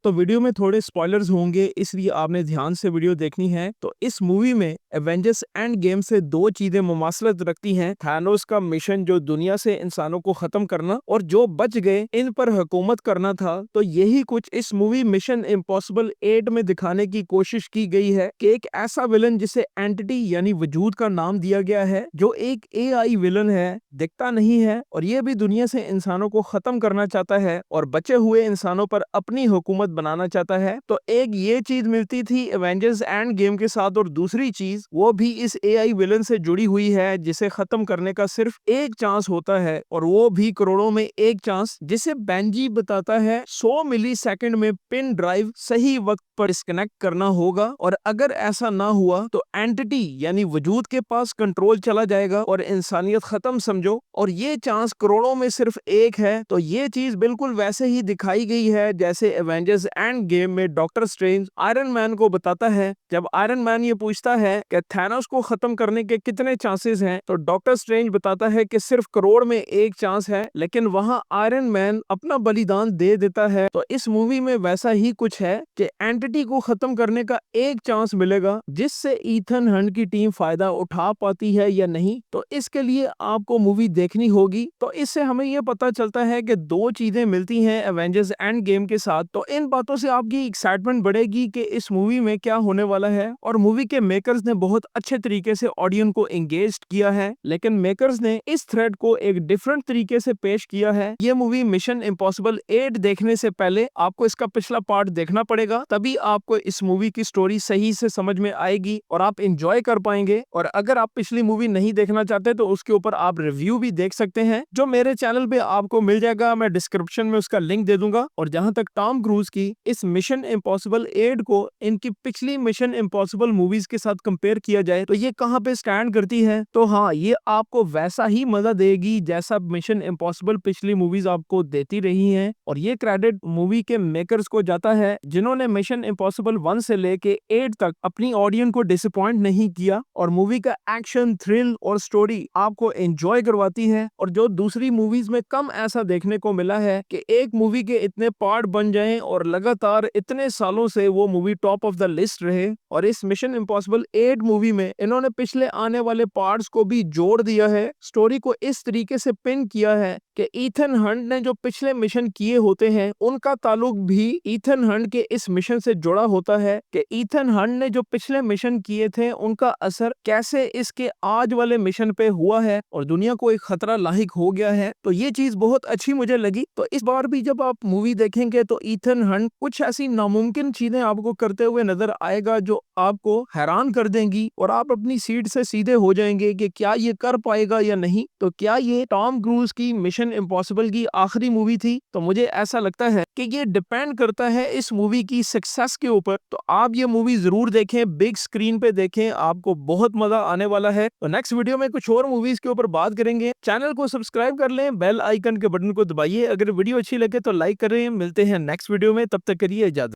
तो वीडियो में थोड़े स्पॉयलर्स होंगे, इसलिए आपने ध्यान से वीडियो देखनी है। तो इस मूवी में एवेंजर्स एंड गेम से दो चीजें मुमासलत रखती हैं। थानोस का मिशन जो दुनिया से इंसानों को खत्म करना और जो बच गए इन पर हुकूमत करना था। तो यही कुछ इस मूवी मिशन इम्पॉसिबल 8 में दिखाने की कोशिश की गई है कि एक ऐसा विलन जिसे एंटिटी यानी वजूद का नाम दिया गया है, जो एक एआई विलन है, दिखता नहीं है और ये भी दुनिया से इंसानों को खत्म करना चाहता है और बचे हुए इंसानों पर अपनी हुकूमत बनाना चाहता है। तो एक ये चीज मिलती थी एवेंजर्स एंड गेम के साथ और दूसरी चीज वो भी इस एआई विलन से जुड़ी हुई है, जिसे खत्म करने का सिर्फ एक चांस होता है और वो भी करोड़ों में एक चांस, जिसे बेंजी बताता है 100 मिली सेकेंड में पिन ड्राइव सही वक्त पर डिस्कनेक्ट करना होगा और अगर ऐसा ना हुआ तो एंटिटी यानी वजूद के पास कंट्रोल चला जाएगा और इंसानियत खत्म समझो। और ये चांस करोड़ों में सिर्फ एक है। तो ये चीज बिल्कुल वैसे ही दिखाई गई है जैसे एवेंजर्स एंड गेम में डॉक्टर स्ट्रेंज आयरन मैन को बताता है। जब आयरन मैन ये पूछता है कि थैनोस को खत्म करने के कितने चांसेस हैं, तो डॉक्टर स्ट्रेंज बताता है कि सिर्फ करोड़ में एक चांस है, लेकिन वहां आयरन मैन अपना बलिदान दे देता है। तो इस मूवी में वैसा ही कुछ है कि एंटिटी को खत्म करने का एक चांस मिलेगा, जिससे ईथन हंट की टीम फायदा उठा पाती है या नहीं, तो इसके लिए आपको मूवी देखनी होगी। तो इससे हमें यह पता चलता है कि दो चीजें मिलती हैं एवेंजर्स एंड गेम के साथ। तो इन बातों से आपकी एक्साइटमेंट बढ़ेगी कि इस मूवी में क्या होने वाला है। और मूवी के मेकर्स ने बहुत अच्छे तरीके से ऑडियंस को एंगेज किया है, लेकिन मेकर्स ने इस थ्रेड को एक डिफरेंट तरीके से पेश किया है। ये मूवी मिशन इम्पॉसिबल 8 देखने से पहले आपको इसका पिछला पार्ट देखना पड़ेगा, तभी आपको इस मूवी की स्टोरी सही से समझ में आएगी और आप एंजॉय कर पाएंगे। और अगर आप पिछली मूवी नहीं देखना चाहते तो उसके ऊपर आप रिव्यू भी देख सकते हैं, जो मेरे चैनल पे आपको मिल जाएगा। मैं डिस्क्रिप्शन में उसका लिंक दे दूंगा। और जहां तक टॉम क्रूज की इस मिशन इम्पॉसिबल 8 को इनकी पिछली मिशन इम्पॉसिबल मूवीज के साथ कंपेयर किया जाए तो ये कहां पे स्टैंड करती है, तो हाँ, ये आपको वैसा ही मजा देगी जैसा मिशन इम्पॉसिबल पिछली मूवीज आपको देती रही हैं। और ये क्रेडिट मूवी के मेकर्स को जाता है, जिन्होंने मिशन इम्पॉसिबल 1 से लेके 8 तक अपनी ऑडियंस को डिसअपॉइंट नहीं किया और मूवी का एक्शन, थ्रिल और स्टोरी आपको एंजॉय करवाती है। और जो दूसरी मूवीज में कम ऐसा देखने को मिला है कि एक मूवी के इतने पार्ट बन जाएं और लगातार इतने सालों से वो movie top of the list रहे। और इस मिशन इम्पॉसिबल 8 मूवी में इन्होंने पिछले आने वाले पार्ट्स को भी जोड़ दिया है, स्टोरी को इस तरीके से पिन किया है कि ईथन हंट ने जो पिछले मिशन किए होते हैं उनका ताल्लुक भी ईथन हंट के इस मिशन से जुड़ा होता है, कि ईथन हंट ने जो पिछले मिशन किए थे उनका असर कैसे इसके आज वाले मिशन पे हुआ है और दुनिया को एक खतरा लाहिक हो गया है। तो ये चीज बहुत अच्छी मुझे लगी। तो इस बार भी जब आप मूवी देखेंगे तो ईथन हंट कुछ ऐसी नामुमकिन चीजें आपको करते हुए नजर आएगा जो आपको हैरान कर देंगी और आप अपनी सीट से सीधे हो जाएंगे कि क्या ये कर पाएगा या नहीं। तो क्या ये टॉम क्रूज की मिशन इम्पॉसिबल की आखिरी मूवी थी? तो मुझे ऐसा लगता है कि ये डिपेंड करता है इस मूवी की सक्सेस के ऊपर। तो आप ये मूवी जरूर देखें, बिग स्क्रीन पे देखें, आपको बहुत मजा आने वाला है। तो नेक्स्ट वीडियो में कुछ और मूवीज के ऊपर बात करेंगे। चैनल को सब्सक्राइब कर लें, बेल आइकन के बटन को दबाइए। अगर वीडियो अच्छी लगे तो लाइक करें। मिलते हैं नेक्स्ट वीडियो में, तब तक करिए इजाजत।